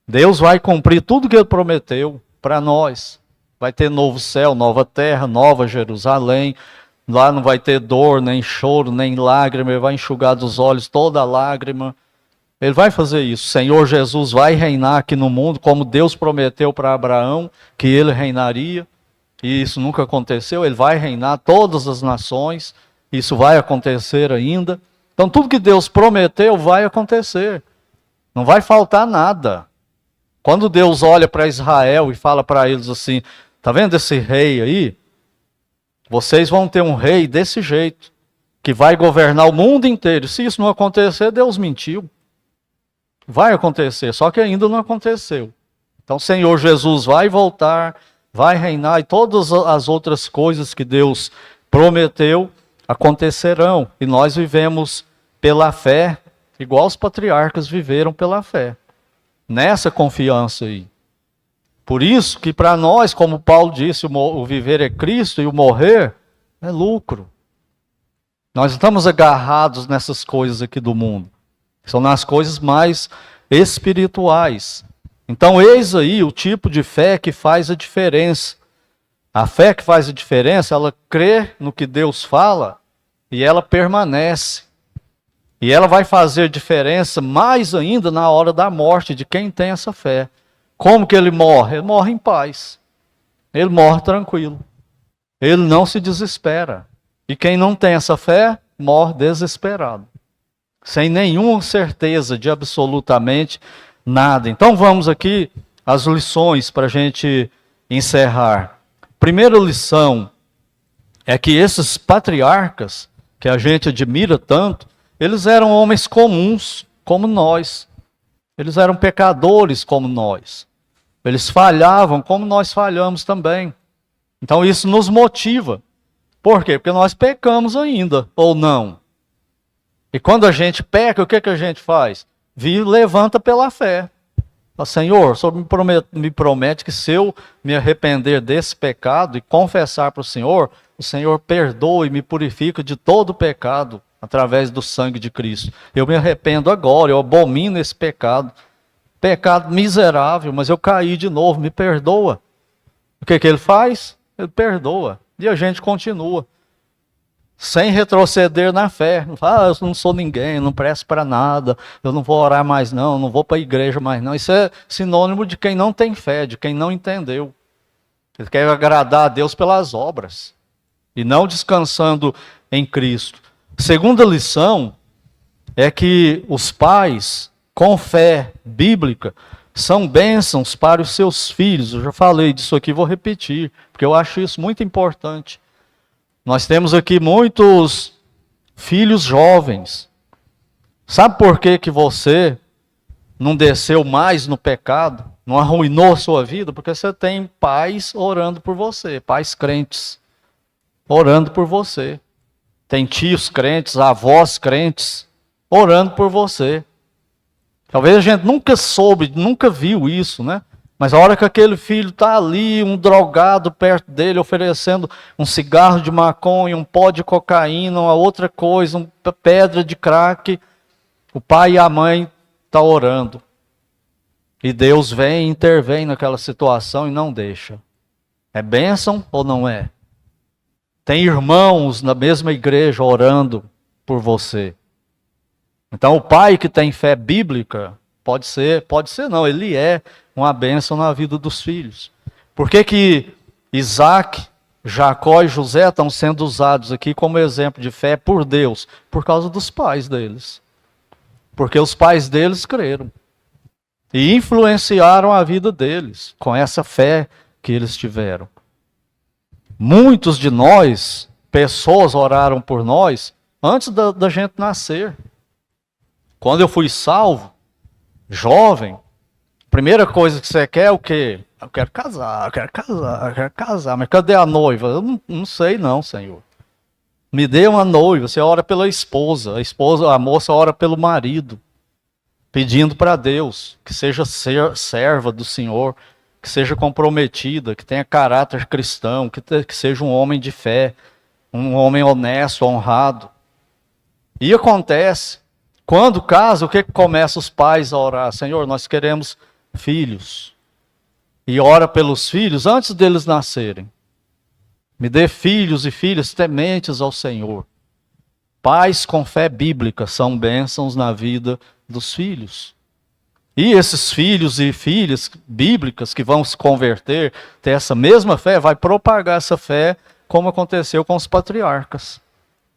Deus vai cumprir tudo que ele prometeu para nós. Vai ter novo céu, nova terra, nova Jerusalém. Lá não vai ter dor, nem choro, nem lágrima. Ele vai enxugar dos olhos toda lágrima. Ele vai fazer isso. O Senhor Jesus vai reinar aqui no mundo, como Deus prometeu para Abraão, que ele reinaria. E isso nunca aconteceu. Ele vai reinar todas as nações. Isso vai acontecer ainda. Então tudo que Deus prometeu vai acontecer. Não vai faltar nada. Quando Deus olha para Israel e fala para eles assim, tá vendo esse rei aí? Vocês vão ter um rei desse jeito, que vai governar o mundo inteiro. Se isso não acontecer, Deus mentiu. Vai acontecer, só que ainda não aconteceu. Então o Senhor Jesus vai voltar, vai reinar, e todas as outras coisas que Deus prometeu acontecerão. E nós vivemos pela fé igual os patriarcas viveram pela fé, nessa confiança aí. Por isso que para nós, como Paulo disse, o viver é Cristo e o morrer é lucro. Nós estamos agarrados nessas coisas aqui do mundo. São nas coisas mais espirituais. Então, eis aí o tipo de fé que faz a diferença. A fé que faz a diferença, ela crê no que Deus fala e ela permanece. E ela vai fazer diferença mais ainda na hora da morte de quem tem essa fé. Como que ele morre? Ele morre em paz. Ele morre tranquilo. Ele não se desespera. E quem não tem essa fé, morre desesperado. Sem nenhuma certeza de absolutamente nada. Então vamos aqui às lições para a gente encerrar. Primeira lição é que esses patriarcas, que a gente admira tanto, eles eram homens comuns, como nós. Eles eram pecadores como nós. Eles falhavam como nós falhamos também. Então isso nos motiva. Por quê? Porque nós pecamos ainda, ou não. E quando a gente peca, o que a gente faz? Levanta pela fé. Fala, Senhor, o Senhor me promete que se eu me arrepender desse pecado e confessar para o Senhor perdoa e me purifica de todo o pecado através do sangue de Cristo. Eu me arrependo agora, eu abomino esse pecado. Pecado miserável, mas eu caí de novo, me perdoa. O que ele faz? Ele perdoa. E a gente continua. Sem retroceder na fé. Eu não sou ninguém, não presto para nada, eu não vou orar mais não, não vou para a igreja mais não. Isso é sinônimo de quem não tem fé, de quem não entendeu. Ele quer agradar a Deus pelas obras e não descansando em Cristo. Segunda lição é que os pais, com fé bíblica, são bênçãos para os seus filhos. Eu já falei disso aqui, vou repetir, porque eu acho isso muito importante. Nós temos aqui muitos filhos jovens. Sabe por que você não desceu mais no pecado? Não arruinou a sua vida? Porque você tem pais orando por você, pais crentes orando por você. Tem tios crentes, avós crentes orando por você. Talvez a gente nunca soube, nunca viu isso, né? Mas a hora que aquele filho está ali, um drogado perto dele, oferecendo um cigarro de maconha, um pó de cocaína, uma outra coisa, uma pedra de crack, o pai e a mãe estão orando. E Deus vem e intervém naquela situação e não deixa. É bênção ou não é? Tem irmãos na mesma igreja orando por você. Então o pai que tem fé bíblica, pode ser não, ele é uma bênção na vida dos filhos. Por que Isaac, Jacó e José estão sendo usados aqui como exemplo de fé por Deus? Por causa dos pais deles. Porque os pais deles creram. E influenciaram a vida deles com essa fé que eles tiveram. Muitos de nós, pessoas oraram por nós antes da gente nascer. Quando eu fui salvo, jovem, a primeira coisa que você quer é o quê? Eu quero casar. Mas cadê a noiva? Eu não sei não, Senhor. Me dê uma noiva. Você ora pela esposa. A moça ora pelo marido. Pedindo para Deus que seja serva do Senhor, que seja comprometida, que tenha caráter cristão, que seja um homem de fé, um homem honesto, honrado. E acontece, quando casa, o que começa os pais a orar? Senhor, nós queremos filhos. E ora pelos filhos antes deles nascerem. Me dê filhos e filhas tementes ao Senhor. Pais com fé bíblica são bênçãos na vida dos filhos. E esses filhos e filhas bíblicas que vão se converter, ter essa mesma fé, vai propagar essa fé como aconteceu com os patriarcas.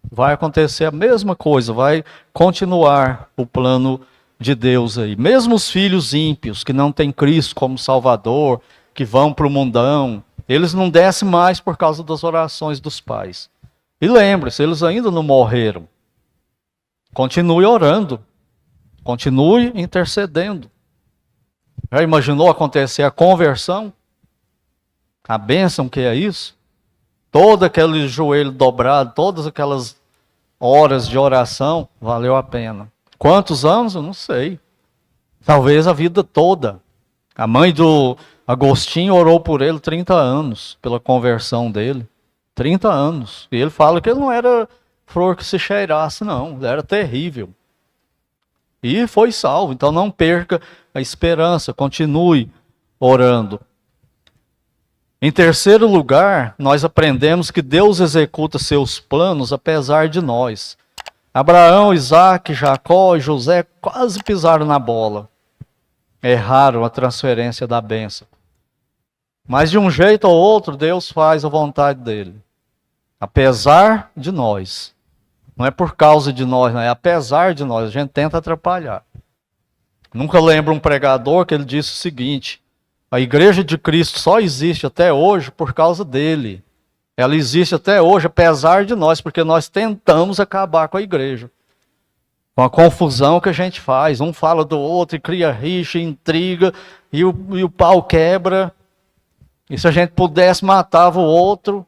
Vai acontecer a mesma coisa, vai continuar o plano de Deus aí. Mesmo os filhos ímpios, que não têm Cristo como Salvador, que vão para o mundão, eles não descem mais por causa das orações dos pais. E lembre-se, eles ainda não morreram. Continue orando. Continue intercedendo. Já imaginou acontecer a conversão? A bênção que é isso? Todo aquele joelho dobrado, todas aquelas horas de oração, valeu a pena. Quantos anos? Eu não sei. Talvez a vida toda. A mãe do Agostinho orou por ele 30 anos, pela conversão dele. 30 anos. E ele fala que ele não era flor que se cheirasse, não. Ele era terrível. E foi salvo. Então não perca a esperança. Continue orando. Em terceiro lugar, nós aprendemos que Deus executa seus planos apesar de nós. Abraão, Isaac, Jacó e José quase pisaram na bola. Erraram a transferência da bênção. Mas de um jeito ou outro, Deus faz a vontade dele. Apesar de nós. Não é por causa de nós, não é apesar de nós. A gente tenta atrapalhar. Nunca lembro um pregador que ele disse o seguinte: a igreja de Cristo só existe até hoje por causa dele. Ela existe até hoje apesar de nós, porque nós tentamos acabar com a igreja. Com a confusão que a gente faz. Um fala do outro e cria rixa, intriga, e o pau quebra. E se a gente pudesse, matava o outro.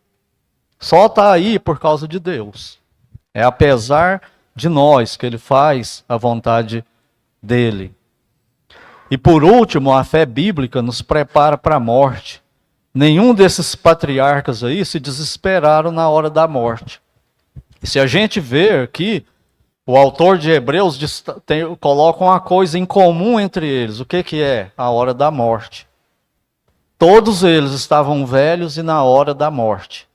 Só está aí por causa de Deus. É apesar de nós que ele faz a vontade dele. E por último, a fé bíblica nos prepara para a morte. Nenhum desses patriarcas aí se desesperaram na hora da morte. E se a gente ver aqui, o autor de Hebreus coloca uma coisa em comum entre eles. O que é? A hora da morte. Todos eles estavam velhos e na hora da morte.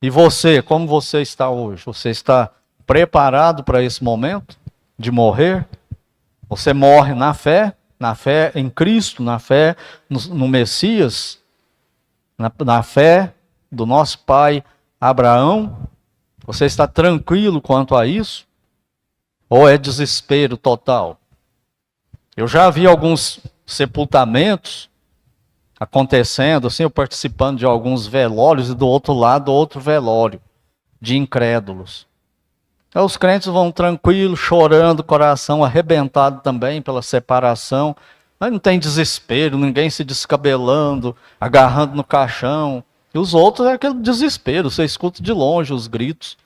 E você, como você está hoje? Você está preparado para esse momento de morrer? Você morre na fé em Cristo, na fé no Messias, na fé do nosso pai Abraão. Você está tranquilo quanto a isso? Ou é desespero total? Eu já vi alguns sepultamentos acontecendo, assim, eu participando de alguns velórios e do outro lado outro velório de incrédulos. Então, os crentes vão tranquilos, chorando, coração arrebentado também pela separação. Mas não tem desespero, ninguém se descabelando, agarrando no caixão. E os outros é aquele desespero, você escuta de longe os gritos.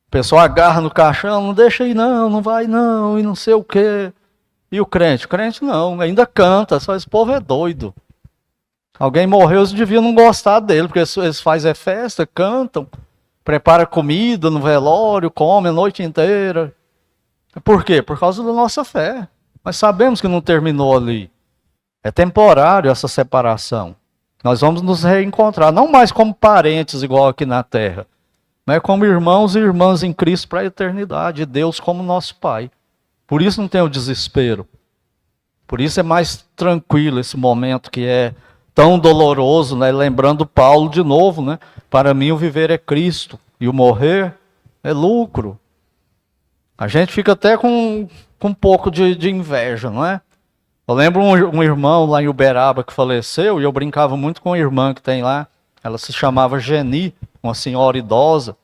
O pessoal agarra no caixão, não deixa aí não, não vai não, e não sei o quê. E o crente? O crente não, ainda canta, só esse povo é doido. Alguém morreu, eles deviam não gostar dele, porque eles fazem festa, cantam, preparam comida no velório, comem a noite inteira. Por quê? Por causa da nossa fé. Mas sabemos que não terminou ali. É temporário essa separação. Nós vamos nos reencontrar, não mais como parentes igual aqui na terra, mas como irmãos e irmãs em Cristo para a eternidade, Deus como nosso Pai. Por isso não tem o desespero. Por isso é mais tranquilo esse momento que é tão doloroso, né? Lembrando Paulo de novo, né? Para mim o viver é Cristo e o morrer é lucro. A gente fica até com um pouco de inveja, não é? Eu lembro um irmão lá em Uberaba que faleceu, e eu brincava muito com a irmã que tem lá. Ela se chamava Geni, uma senhora idosa,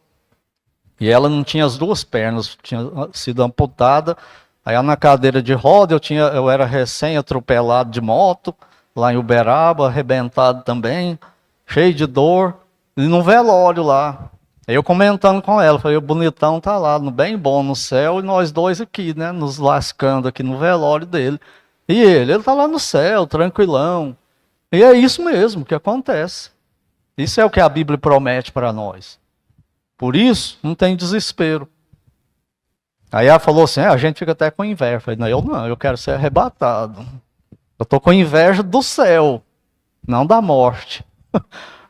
e ela não tinha as duas pernas, tinha sido amputada. Aí na cadeira de roda eu era recém-atropelado de moto, lá em Uberaba, arrebentado também, cheio de dor, e num velório lá. Aí eu comentando com ela, falei, o bonitão tá lá, bem bom no céu, e nós dois aqui, né, nos lascando aqui no velório dele. E ele tá lá no céu, tranquilão. E é isso mesmo que acontece. Isso é o que a Bíblia promete para nós. Por isso, não tem desespero. Aí ela falou assim, a gente fica até com inveja. Eu falei, não, eu quero ser arrebatado. Eu tô com inveja do céu, não da morte.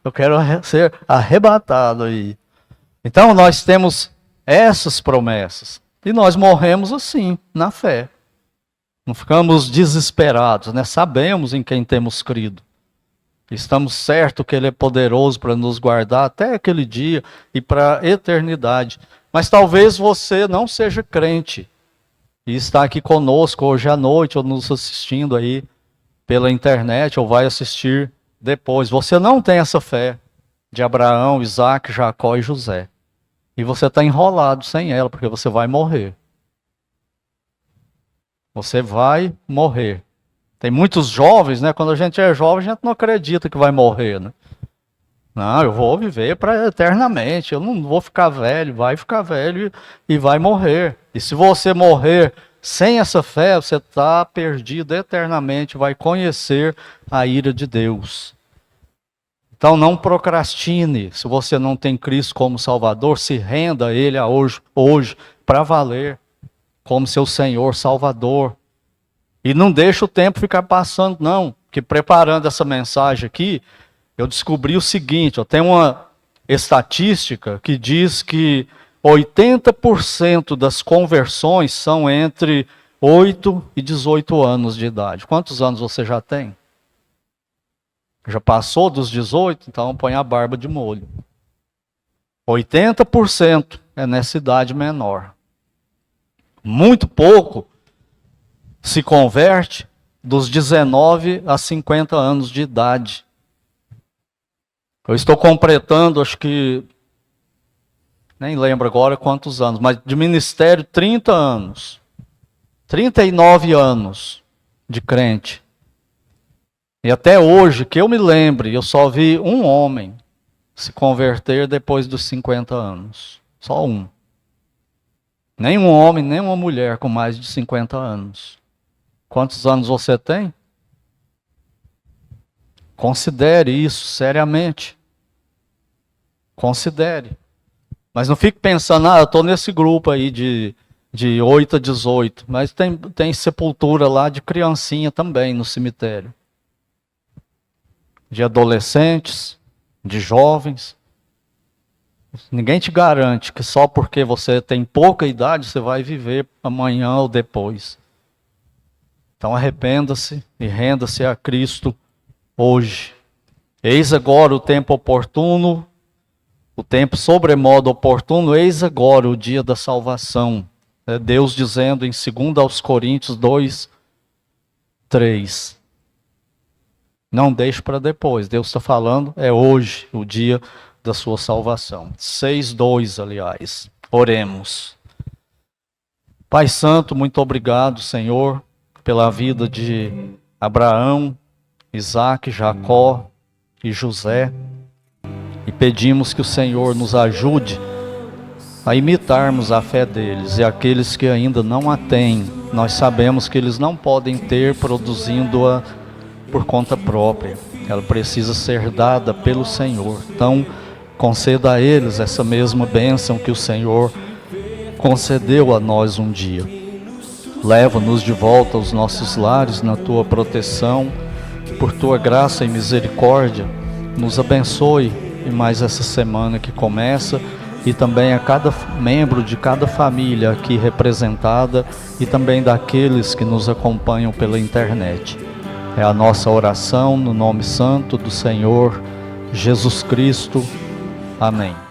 Eu quero ser arrebatado aí. Então nós temos essas promessas. E nós morremos assim, na fé. Não ficamos desesperados, né? Sabemos em quem temos crido. Estamos certos que Ele é poderoso para nos guardar até aquele dia e para a eternidade. Mas talvez você não seja crente e está aqui conosco hoje à noite, ou nos assistindo aí pela internet, ou vai assistir depois. Você não tem essa fé de Abraão, Isaac, Jacó e José. E você está enrolado sem ela, porque você vai morrer. Você vai morrer. Tem muitos jovens, né? Quando a gente é jovem, a gente não acredita que vai morrer, né? Não, eu vou viver para eternamente. Eu não vou ficar velho. Vai ficar velho e vai morrer. E se você morrer sem essa fé, você está perdido eternamente. Vai conhecer a ira de Deus. Então não procrastine. Se você não tem Cristo como Salvador, se renda a Ele hoje para valer como seu Senhor Salvador. E não deixe o tempo ficar passando, não. Porque preparando essa mensagem aqui, eu descobri o seguinte, tem uma estatística que diz que 80% das conversões são entre 8 e 18 anos de idade. Quantos anos você já tem? Já passou dos 18? Então põe a barba de molho. 80% é nessa idade menor. Muito pouco se converte dos 19 a 50 anos de idade. Eu estou completando, acho que, nem lembro agora quantos anos, mas de ministério 30 anos. 39 anos de crente. E até hoje, que eu me lembre, eu só vi um homem se converter depois dos 50 anos. Só um. Nem um homem, nem uma mulher com mais de 50 anos. Quantos anos você tem? Considere isso seriamente. Considere. Mas não fique pensando, eu estou nesse grupo aí de 8 a 18. Mas tem sepultura lá de criancinha também no cemitério. De adolescentes, de jovens. Ninguém te garante que só porque você tem pouca idade você vai viver amanhã ou depois. Então arrependa-se e renda-se a Cristo hoje. Eis agora o tempo oportuno, o tempo sobremodo oportuno, eis agora o dia da salvação. É Deus dizendo em 2 Coríntios 2, 3. Não deixe para depois. Deus está falando, é hoje o dia da sua salvação. 6:2, aliás. Oremos. Pai Santo, muito obrigado, Senhor, pela vida de Abraão, Isaac, Jacó e José. E pedimos que o Senhor nos ajude a imitarmos a fé deles. E aqueles que ainda não a têm, nós sabemos que eles não podem ter produzindo-a por conta própria. Ela precisa ser dada pelo Senhor. Então, conceda a eles essa mesma bênção que o Senhor concedeu a nós um dia. Leva-nos de volta aos nossos lares na Tua proteção. Por Tua graça e misericórdia, nos abençoe em mais essa semana que começa e também a cada membro de cada família aqui representada e também daqueles que nos acompanham pela internet. É a nossa oração no nome santo do Senhor Jesus Cristo. Amém.